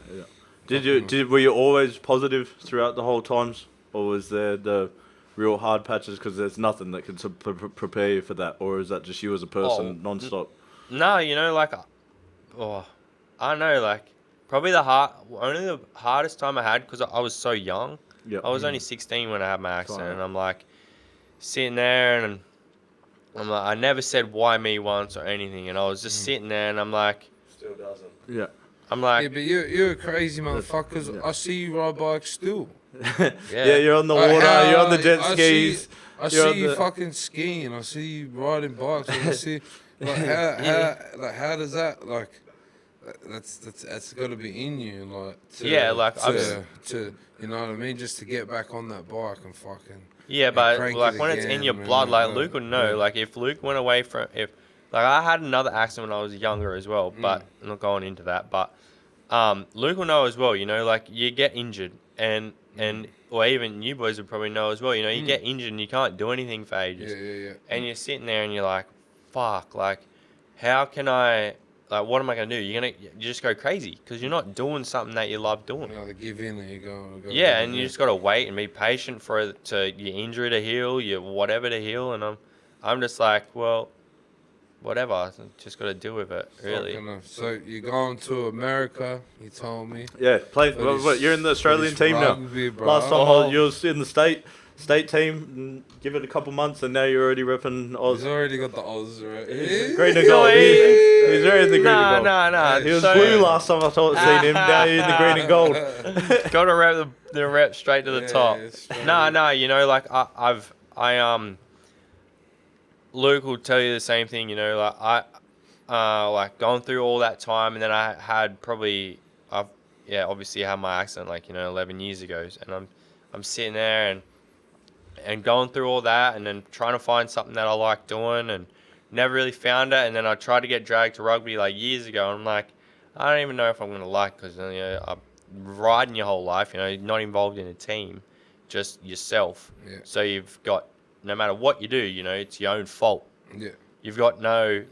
Yeah. Were you always positive throughout the whole times, or was there the real hard patches because there's nothing that can prepare you for that, or is that just you as a person non-stop? No, like, I don't know, like, probably only the hardest time I had, because I was so young. Yep. I was only 16 when I had my accident, and I'm like sitting there, and I'm like, I never said why me once or anything, and I was just sitting there, and I'm like, still doesn't. Yeah. I'm like, yeah, but you're a crazy motherfucker. 'Cause I see you ride bikes still. Yeah, you're on the water, you're on the jet skis. I see you fucking skiing. I see you riding bikes. I see, like, how does that, like, that's got to be in you, like, to you know what I mean, just to get back on that bike and fucking. Yeah, but like when it's in your blood, like Luke would know. Like if Luke went away from, like I had another accident when I was younger as well, but I'm not going into that. But Luke will know as well. Like you get injured, and or even you boys would probably know as well. You get injured and you can't do anything for ages. Yeah. And you're sitting there and you're like, fuck, like how can I? Like, what am I gonna do? You just go crazy because you're not doing something that you love doing. You either give in or you go. Yeah, and you just gotta wait and be patient for your injury to heal, your whatever to heal. And I'm just like, well, whatever. I just gotta deal with it, really. So you're going to America? You told me. Yeah, you're in the Australian team rugby, now. Last time you was in the state team, give it a couple months, and now you're already repping Oz. He's already got the Oz, right? Green and gold. He's already in the green and gold. Nah. He was blue last time I seen him. Now he's in the green and gold. Got to rep the rep straight to the top. No. Like Luke will tell you the same thing. Like I like going through all that time, and then I had probably obviously had my accident like 11 years ago, and I'm sitting there and going through all that, and then trying to find something that I like doing, and never really found it. And then I tried to get dragged to rugby like years ago, and I'm like, I don't even know if I'm gonna like, because I'm riding your whole life, not involved in a team, just yourself. Yeah. So you've got, no matter what you do, it's your own fault. Yeah. You've got no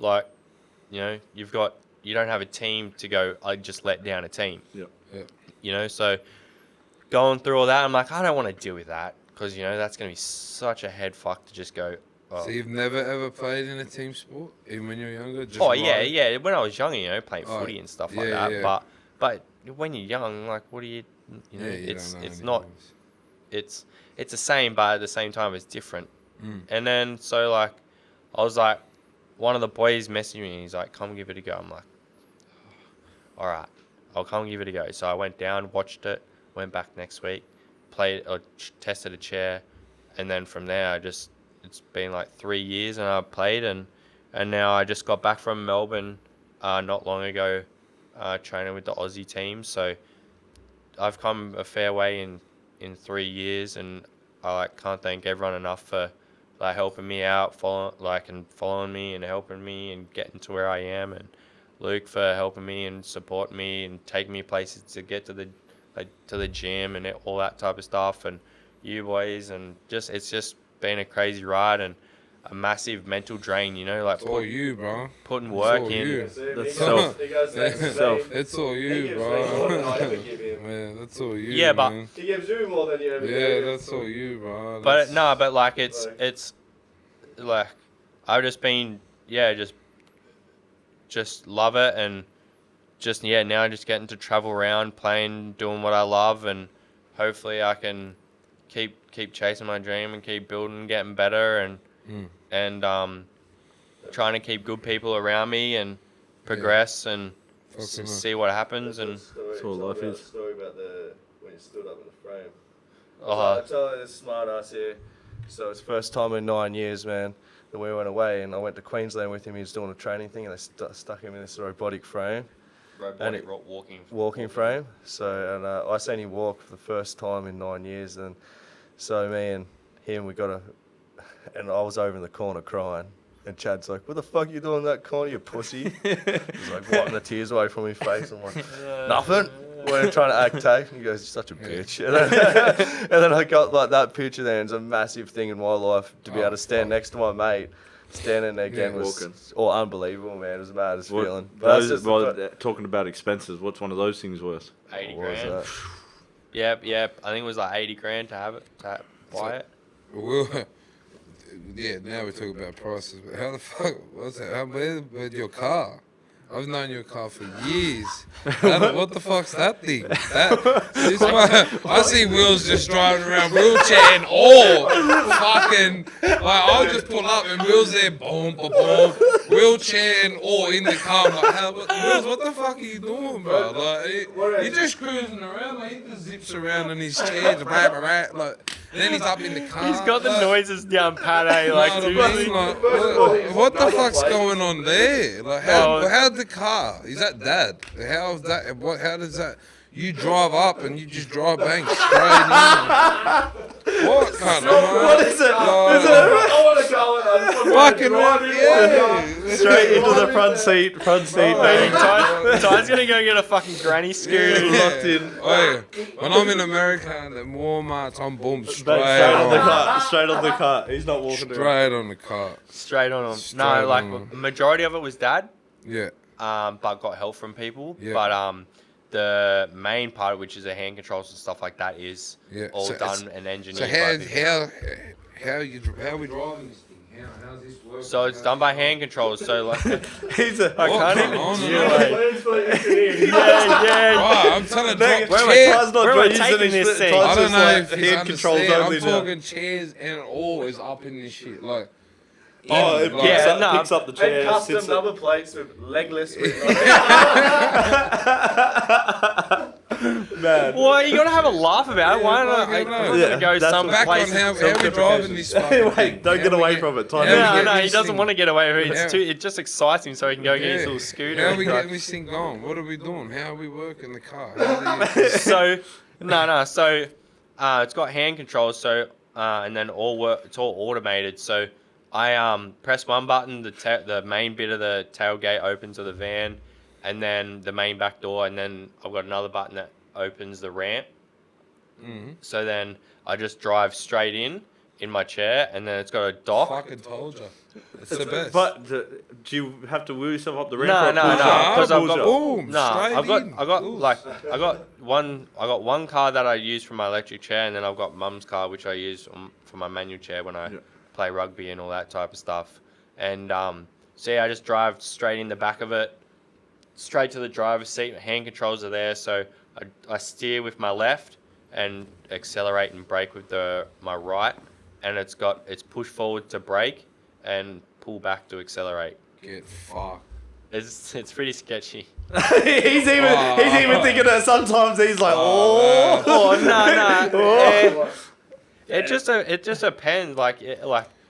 you don't have a team to go, I just let down a team. Yeah. So going through all that, I'm like, I don't want to deal with that, because that's going to be such a head fuck to just go. Oh. So you've never ever played in a team sport, even when you're younger? Just Yeah. When I was younger, playing footy and stuff like that. Yeah. But when you're young, like, what do you it's not, it's the same, but at the same time, it's different. And then, so, like, I was like, one of the boys messaged me, and he's like, come give it a go. I'm like, all right, I'll come give it a go. So I went down, watched it, went back next week, played or tested a chair, and then from there, it's been like 3 years, and I played, and now I just got back from Melbourne not long ago, training with the Aussie team. So I've come a fair way in 3 years, and I can't thank everyone enough for helping me out, following me and helping me and getting to where I am, and Luke for helping me and supporting me and taking me places to get to the gym and all that type of stuff, and you boys, and it's just been a crazy ride and a massive mental drain, It's all you, bro. Putting work all in. you. That's self. It's all you, bro. Man, that's all you. Yeah, but man. He gives you more than you ever Yeah, that's all you, bro. But no, but like it's like I've just been just love it, and now just getting to travel around, playing, doing what I love, and hopefully I can keep chasing my dream and keep building, getting better, and trying to keep good people around me and progress and see what happens. And that's all life is. Story about when you stood up in the frame. Uh-huh. I tell this smart ass here. So it's first time in 9 years, man, that we went away, and I went to Queensland with him. He was doing a training thing, and they stuck him in this robotic frame. Walking frame. So, and I seen him walk for the first time in 9 years, and so me and him, and I was over in the corner crying, and Chad's like, "What the fuck are you doing in that corner, you pussy?" He's like wiping the tears away from his face. I'm like, "Nothing." We're trying to act tough. He goes, "You're such a bitch." And then I got like that picture there, and it's a massive thing in my life to be able to stand next to my mate. Standing there again was unbelievable, man. It was the maddest feeling. Talking about expenses, what's one of those things worth? 80 grand. Yep. I think it was like 80 grand to buy it. Well, now we're talking about prices. But how the fuck was that? Where's your car? I've known your car for years. What the fuck's that thing? I see Will's just driving around wheelchair and all fucking, I'll just pull up and Will's there, boom, boom, boom, wheelchair and all in the car. I'm like, Wills, what the fuck are you doing, bro? Like, he's just cruising around, like, he just zips around in his chair, then he's up in the car. He's got the noises down pat, what the fuck's going on there? Like, how'd the car? Is that dad? How's that? How does that? You drive up and you just drive bang straight in. What kind of? What is it? I want to go. Fucking right, straight into the front seat. Maybe Ty's gonna go get a fucking granny scooter locked in. Oh, yeah. When I'm in America and at Walmart, I'm boom straight on the car. Straight on the car. He's not walking. Straight on the car. Straight on him. No, like majority of it was dad. Yeah. But got help from people. Yeah. But the main part, which is the hand controls and stuff like that, is all done and engineered. So how are we driving this thing? How's this work? So it's done by hand controls. So like, he's a. I can't even. Yeah. Right, I'm telling you, where am I taking this thing? I don't know if he's hand controls understand. only I'm now. talking chairs and all is up in this shit. Like, it picks up the chair. And custom number plates with legless. Man. Well, you gotta have a laugh about it. Why not? fucking I'm no. gonna Yeah, go that's some Back on place. how we driving this fucking Wait, don't get away from it. Time how we No, get no, he this doesn't thing- want to get away with it. Yeah. It just excites him so he can go get his little scooter. How are we and getting this thing going? What are we doing? How are we working the car? How do you- So, so it's got hand controls. So, and then it's all automated. So, I press one button, the main bit of the tailgate opens of the van, and then the main back door, and then I've got another button that opens the ramp. Mhm. So then I just drive straight in my chair, and then it's got a dock. Fucking told you. It's the best. But do you have to wheel yourself up the ramp? No, or it no, pulls no, you up? because I've Pulls got you up. Boom, no, straight in. I got one car that I use for my electric chair, and then I've got Mum's car which I use for my manual chair when I play rugby and all that type of stuff. And so yeah, I just drive straight in the back of it, straight to the driver's seat. Hand controls are there, so I steer with my left and accelerate and brake with my right, and it's push forward to brake and pull back to accelerate. Get fucked. It's pretty sketchy. he's even thinking that sometimes he's like, oh. Oh no. Oh. It just depends. Like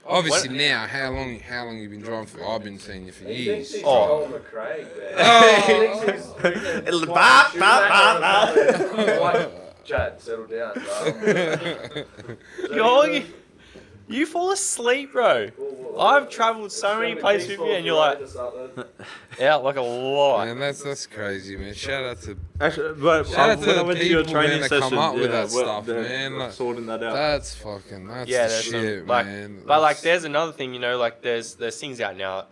Obviously now, how long you been driving for? I've been seeing you for years. Oh. Bop, bop, bop, bop. Chad, settle down, bro. You fall asleep, bro. I've travelled so many places with you, and you're like out like a lot. Man, that's crazy, man. Shout out to Actually, but Shout out to when I the went to your people, training man, that come session, up with that well, stuff, they're man, like- sorting that out. that's Yeah, the there's shit, some, man. but like, there's another thing, like there's things out now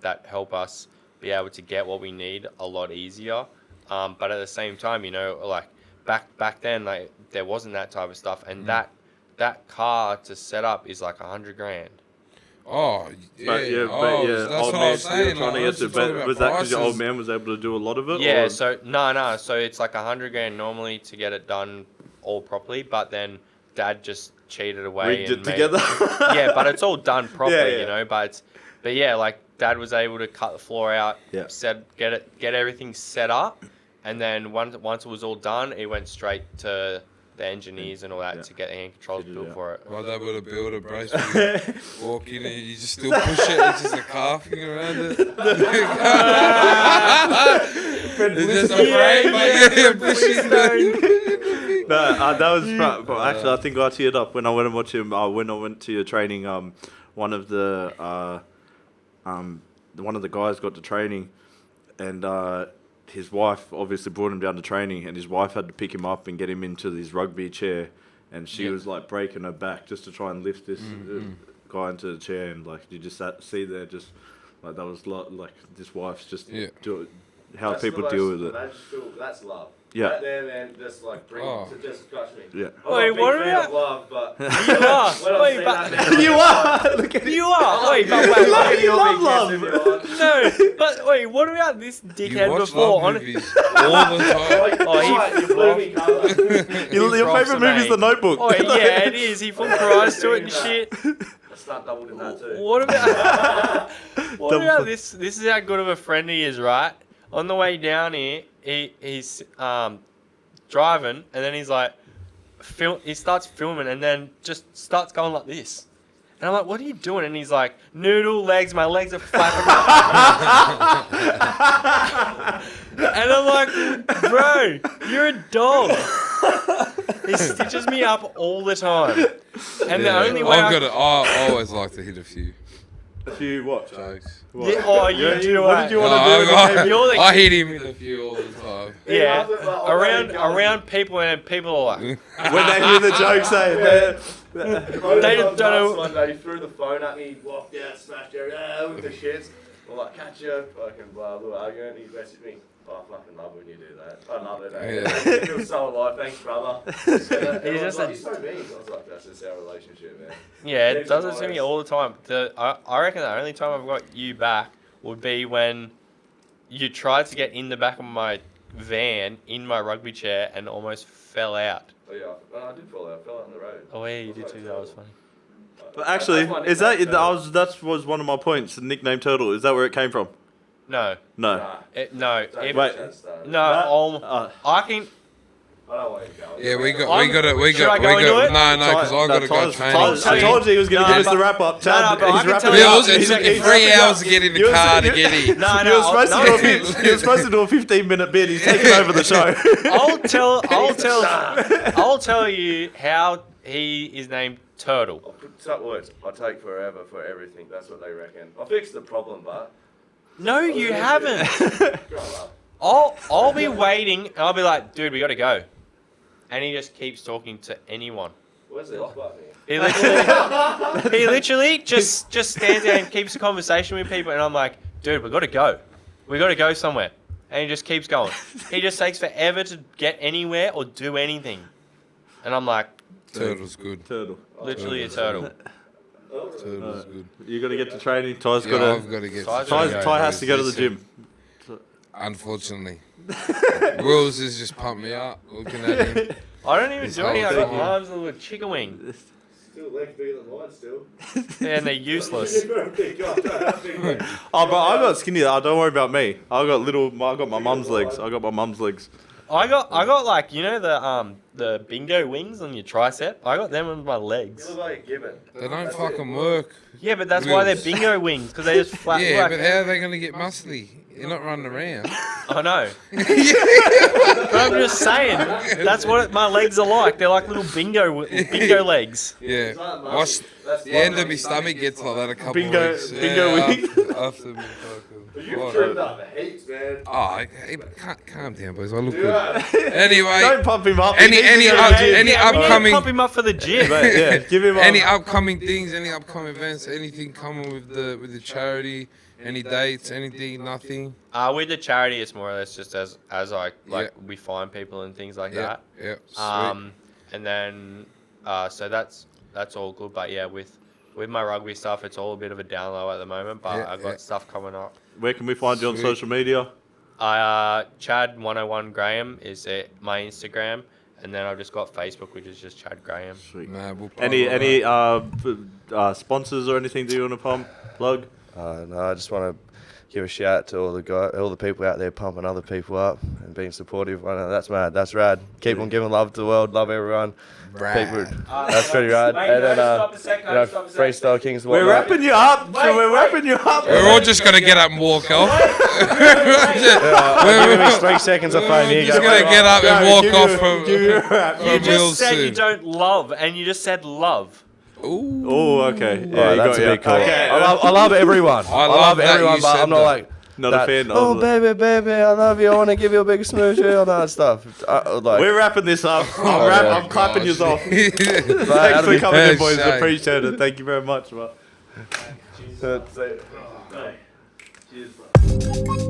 that help us be able to get what we need a lot easier. But at the same time, like back then, like there wasn't that type of stuff, and that car to set up is like $100,000. Oh, yeah. But yeah, that's old what I man, was saying. trying to Like, get to bed. Was that because your old man was able to do a lot of it? Yeah, or? so no, so it's like $100,000 normally to get it done all properly, but then Dad just cheated away Rigged and it together. yeah, but it's all done properly, Yeah. But yeah, like Dad was able to cut the floor out, Yeah. get everything set up, and then once it was all done, it went straight to the engineers and all that to get the hand controls Figured it built out. for it. Well, they would have built a brace where you walk in and you just still push it. It's just a car thing around it. It's just a frame, mate. Push it. No, that was fun. Actually, I think I teared up when I went and watched him. When I went to your training, one of the guys got to training, and his wife obviously brought him down to training, and his wife had to pick him up and get him into his rugby chair, and she was like breaking her back just to try and lift this guy into the chair, and like you just see there, just like that was like this wife's just do it, how That's people the deal most- with it. That's love. Yeah. Right there, man, just like bring just touch me. Yeah. I'm Wait, not a big what fan about- of love, but You are. when I Wait, see but that, man, You are. Look at you are. Wait, but You wait, love- wait. you love love. No, but wait, what about this You dickhead watch before? love movies all the time. Oh, he Right, you blew me, Carla. Your froths favorite movie is The mate. Notebook. Oh yeah, it is. He full cries to it and shit. The stunt doubled in that too. What about Double fuck. this? This is how good of a friend he is, right? On the way down here, he's driving, and then he's like, he starts filming, and then just starts going like this. And I'm like, what are you doing? And he's like, noodle legs, my legs are flapping. And I'm like, bro, you're a dog. He stitches me up all the time. And the only way I always like to hit a few If you watch. jokes. Yeah, oh, you do What did you want No, to do? You're the- I hit him with a few all the time. Yeah, He loves it, but already around people, and people are like, When they hear the jokes, They don't know- One day, he threw the phone at me, walked out, smashed everything, with the shits. I'm like, catch you, fucking blah, little argument. He messaged me. Oh, I fucking love when you do that. I love it. Yeah. It feels so alive. Thanks, brother. He's just He's so mean. I was like, that's just our relationship, man. yeah, it does it to me all the time. I reckon the only time I've got you back would be when you tried to get in the back of my van in my rugby chair and almost fell out. Oh, yeah. I did fall out. I fell out on the road. Oh yeah, you did too. That was funny. But actually, is that that was one of my points? The nickname Turtle. Is that where it came from? No, No. Nah. no. Don't If, Wait. get that started. no, I can. I don't want you going. Yeah, we Should I got go into it? No, because I got to go train. I told you he was going to give us the wrap up. but I can tell Yeah, it took me 3 hours to get in the car to get here. No, You were supposed to do a 15-minute bit. He's taking over the show. I'll tell you how he is named Turtle. Some words. I take forever for everything. That's what they reckon. I fixed the problem, but No, you haven't. grow up. I'll be waiting, and I'll be like, dude, we gotta go, and he just keeps talking to anyone. Where's the off button here? He literally just stands there and keeps a conversation with people, and I'm like, dude, we gotta go somewhere, and he just keeps going. He just takes forever to get anywhere or do anything, and I'm like, Turtle's good. Turtle. literally a turtle. Turtle's good. You got to get to training. Ty's Yeah, got to. I've got to get. Ty has to go to the gym. Unfortunately, Wills has just pumped me up looking at him. I don't even This do anything. I whole got thing. arms that look chicken wing, Still legs bigger than mine, still. and they're useless. You're a big guy, don't have big legs. Oh, but I got skinny. Don't worry about me. I got my mum's legs. I got my mum's legs. I got like, you know the bingo wings on your tricep. I got them on my legs. You look like a gibbon. They don't fucking work. Yeah, but that's why they're Wheels. bingo wings, because they just flat. Yeah, like, but how are they going to get muscly? You're not running around. I know. But I'm just saying, that's what my legs are like. They're like little bingo legs. Yeah. not muscly. Watch That's the end of my stomach gets like that a couple Bingo- of weeks. bingo week. After me fucking. You've trimmed up heaps, man. Oh, hey, but calm down, boys. I look Do good. that. Anyway, Don't pump him up. Any- He needs to any go to up- the gym. any We need to upcoming- pump him up for the gym. Mate, yeah, give him any up. upcoming things, any upcoming events, anything coming with the charity, any dates, anything, nothing. With the charity, it's more or less just as I like Yeah. we find people and things like Yeah, that. yeah. Sweet. And then so that's all good. But yeah, with my rugby stuff, it's all a bit of a down low at the moment. But Yeah, I've got yeah. stuff coming up. Where can we find you on Sweet. social media? Chad 101 Graham is my Instagram, and then I've just got Facebook, which is just Chad Graham. Sweet. Nah, we'll plug Any all that. sponsors or anything that you want to plug? No, I just want to give a shout out to all the people out there pumping other people up and being supportive. I know that's mad. That's rad. Keep on giving love to the world. Love everyone. Rad. People, that's pretty rad. And then Freestyle King's We're wrapping you up. We're wrapping you up. We're all just gonna get up and walk off. Give me 3 seconds of fame. Here We're you just go. gonna get up and walk off from. Give you a wrap. You from just Will said you soon. don't love, and you just said love. Ooh. Oh, okay. Yeah, Alright, you that's got a big call. Okay. I love everyone. I love that everyone, you but said I'm not that. like Not that, a fan. Oh, baby, I love you. I want to give you a big smooch and all that stuff. We're wrapping this up. Oh, I'm clapping you off. Like, Thanks that'd for be- coming in, boys. Shame. Appreciate it. Thank you very much. Man. That's it. Cheers, bro.